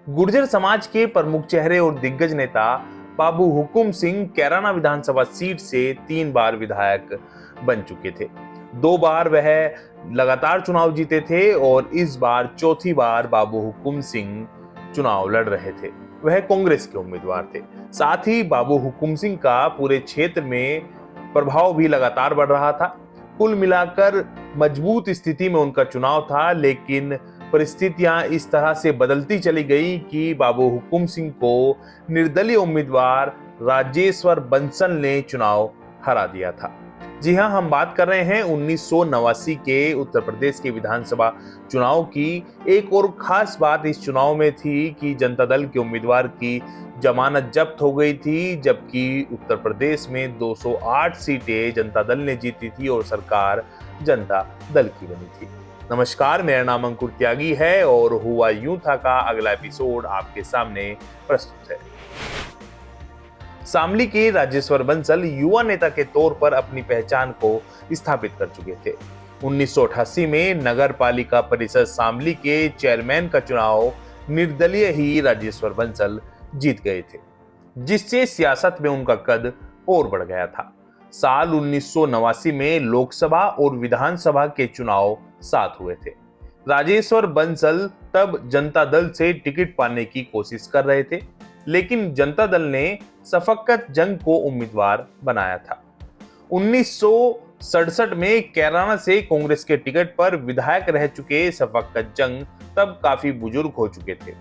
गुर्जर समाज के प्रमुख चेहरे और दिग्गज नेता बाबू हुकुम सिंह कैराना विधानसभा सीट से 3 बार विधायक बन चुके थे। 2 बार वह लगातार चुनाव जीते थे और इस बार चौथी बार बाबू हुकुम सिंह चुनाव लड़ रहे थे। वह कांग्रेस के उम्मीदवार थे। साथ ही बाबू हुकुम सिंह का पूरे क्षेत्र में प्रभाव भी लगातार बढ़ रहा था। कुल मिलाकर मजबूत स्थिति में उनका चुनाव था, लेकिन परिस्थितियां इस तरह से बदलती चली गई कि बाबू हुकुम सिंह को निर्दलीय उम्मीदवार राजेश्वर बंसल ने चुनाव हरा दिया था। जी हां, हम बात कर रहे हैं 1989 के उत्तर प्रदेश के विधानसभा चुनाव की। एक और खास बात इस चुनाव में थी कि जनता दल के उम्मीदवार की जमानत जब्त हो गई थी, जबकि उत्तर प्रदेश में 208 सीटें जनता दल ने जीती थी और सरकार जनता दल की बनी थी। नमस्कार, मेरा नाम अंकुर त्यागी है और हुआ यूं था का अगला एपिसोड आपके सामने प्रस्तुत है। शामली के राजेश्वर बंसल युवा नेता के तौर पर अपनी पहचान को स्थापित कर चुके थे। 1988 में नगर पालिका परिषद शामली के चेयरमैन का चुनाव निर्दलीय ही राजेश्वर बंसल जीत गए थे, जिससे सियासत में उनका कद और बढ़ गया था। साल 1989 में लोकसभा और विधानसभा के चुनाव साथ हुए थे। राजेश्वर बंसल तब जनता दल से टिकट पाने की कोशिश कर रहे थे, लेकिन जनता दल ने शफकत जंग को उम्मीदवार बनाया था। 1967 में कैराना से कांग्रेस के टिकट पर विधायक रह चुके शफकत जंग तब काफी बुजुर्ग हो चुके थे।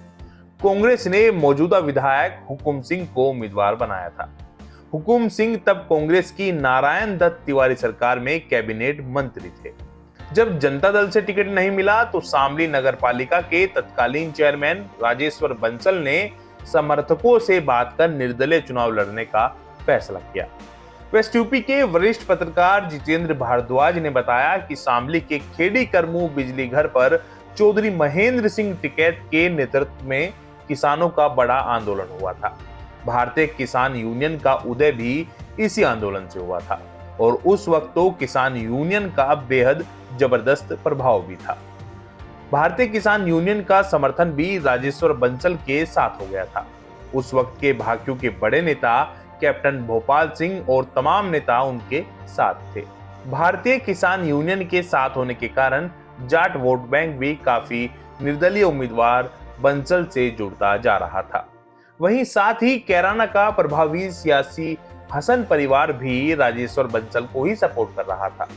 कांग्रेस ने मौजूदा विधायक हुकुम सिंह को उम्मीदवार बनाया था। हुकुम सिंह तब कांग्रेस की नारायण दत्त तिवारी सरकार में कैबिनेट मंत्री थे। जब जनता दल से टिकट नहीं मिला तो शामली नगर पालिका के तत्कालीन चेयरमैन राजेश्वर बंसल ने समर्थकों से बात कर निर्दलीय चुनाव लड़ने का फैसला किया। वेस्ट यूपी के वरिष्ठ पत्रकार जितेंद्र भारद्वाज ने बताया कि शामली के खेड़ी करमू बिजली घर पर चौधरी महेंद्र सिंह टिकैत के नेतृत्व में किसानों का बड़ा आंदोलन हुआ था। भारतीय किसान यूनियन का उदय भी इसी आंदोलन से हुआ था और उस वक्त तो किसान यूनियन का बेहद जबरदस्त प्रभाव भी था। भारतीय किसान यूनियन का समर्थन भी राजेश्वर बंसल के साथ हो गया था। उस वक्त के भाकियों के बड़े नेता कैप्टन भोपाल सिंह और तमाम नेता उनके साथ थे। भारतीय किसान यूनियन के साथ होने के कारण जाट वोट बैंक भी काफी निर्दलीय उम्मीदवार बंसल से जुड़ता जा रहा था। वहीं साथ ही कैराना का प्रभावी सियासी हसन परिवार भी राजेश्वर बंसल को ही सपोर्ट कर रहा था।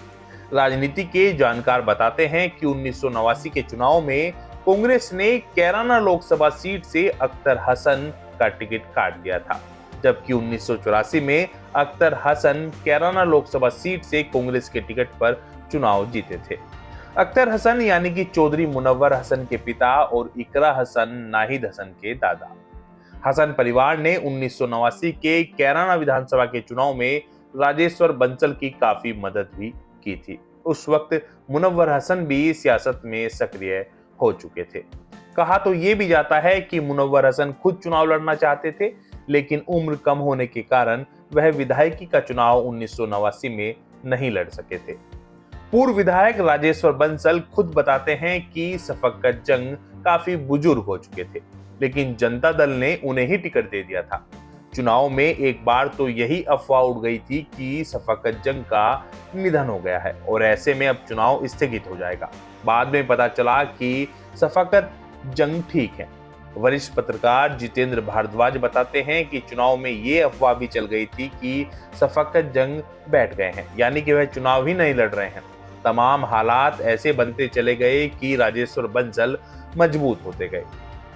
राजनीति के जानकार बताते हैं कि 1989 के चुनाव में कांग्रेस ने कैराना लोकसभा सीट से अख्तर हसन का टिकट काट दिया था, जबकि 1984 में अख्तर हसन कैराना लोकसभा सीट से कांग्रेस के टिकट पर चुनाव जीते थे। अख्तर हसन यानी कि चौधरी मुनव्वर हसन के पिता और इकरा हसन नाहिद हसन के दादा। हसन परिवार ने 1989 के कैराना विधानसभा के चुनाव में राजेश्वर बंसल की काफी मदद भी की थी। उस वक्त मुनव्वर हसन भी सियासत में सक्रिय हो चुके थे। कहा तो ये भी जाता है कि मुनव्वर हसन खुद चुनाव लड़ना चाहते थे, लेकिन उम्र कम होने के कारण वह विधायकी का चुनाव 1989 में नहीं लड़ सके थे। पूर्व विधायक राजेश्वर बंसल खुद बताते हैं कि शफकत जंग काफी बुजुर्ग हो चुके थे, लेकिन जनता दल ने उन्हें ही टिकट दे दिया था। चुनाव में एक बार तो यही अफवाह उड़ गई थी कि शफकत जंग का निधन हो गया है और ऐसे में अब चुनाव स्थगित हो जाएगा। बाद में पता चला कि शफकत जंग ठीक है। वरिष्ठ पत्रकार जितेंद्र भारद्वाज बताते हैं कि चुनाव में ये अफवाह भी चल गई थी कि शफकत जंग बैठ गए हैं, यानी कि वह चुनाव ही नहीं लड़ रहे हैं। तमाम हालात ऐसे बनते चले गए कि राजेश्वर बंसल मजबूत होते गए।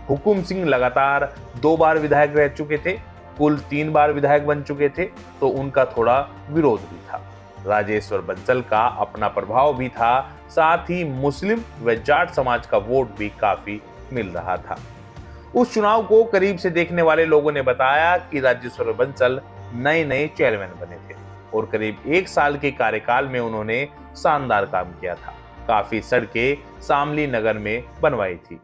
हुकुम सिंह लगातार 2 बार विधायक रह चुके थे, कुल 3 बार विधायक बन चुके थे, तो उनका थोड़ा विरोध भी था। राजेश्वर बंसल का अपना प्रभाव भी था, साथ ही मुस्लिम व जाट समाज का वोट भी काफी मिल रहा था। उस चुनाव को करीब से देखने वाले लोगों ने बताया कि राजेश्वर बंसल नए चेयरमैन बने थे और करीब 1 साल के कार्यकाल में उन्होंने शानदार काम किया था। काफी सड़कें शामली नगर में बनवाई थी।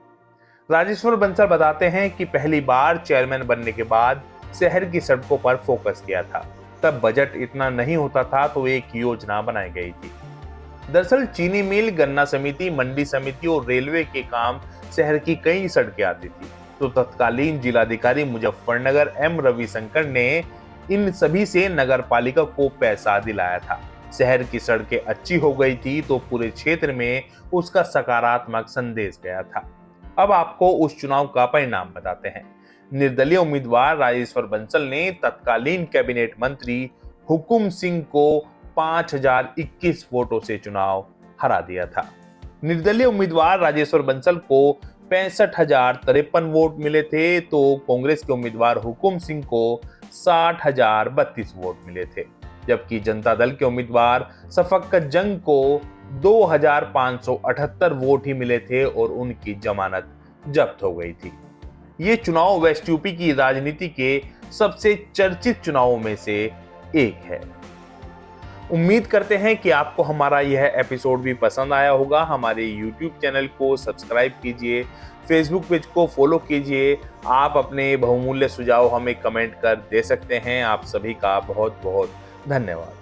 राजेश्वर बंसल बताते हैं कि पहली बार चेयरमैन बनने के बाद शहर की सड़कों पर फोकस किया था। तब बजट इतना नहीं होता था, तो एक योजना बनाई गई थी। दरअसल चीनी मिल, गन्ना समिति, मंडी समिति और रेलवे के काम शहर की कई सड़कें आती थी। तो तत्कालीन जिलाधिकारी मुजफ्फरनगर एम रविशंकर ने इन सभी से नगर पालिका को पैसा दिलाया था। शहर की सड़कें अच्छी हो गई थी तो पूरे क्षेत्र में उसका सकारात्मक संदेश गया था। अब आपको उस चुनाव का परिणाम बताते हैं। निर्दलीय उम्मीदवार राजेश्वर बंसल ने तत्कालीन कैबिनेट मंत्री हुकुम सिंह को 5021 वोटों से चुनाव हरा दिया था। निर्दलीय उम्मीदवार राजेश्वर बंसल को 65,053 वोट मिले थे तो कांग्रेस के उम्मीदवार हुकुम सिंह को 60,032 वोट मिले थे, जबकि जनता दल के उम्मीदवार शफकत जंग को 2,578 वोट ही मिले थे और उनकी जमानत जब्त हो गई थी। ये चुनाव वेस्ट यूपी की राजनीति के सबसे चर्चित चुनावों में से एक है। उम्मीद करते हैं कि आपको हमारा यह एपिसोड भी पसंद आया होगा। हमारे YouTube चैनल को सब्सक्राइब कीजिए, Facebook पेज को फॉलो कीजिए। आप अपने बहुमूल्य सुझाव हमें कमेंट कर दे सकते हैं। आप सभी का बहुत बहुत धन्यवाद।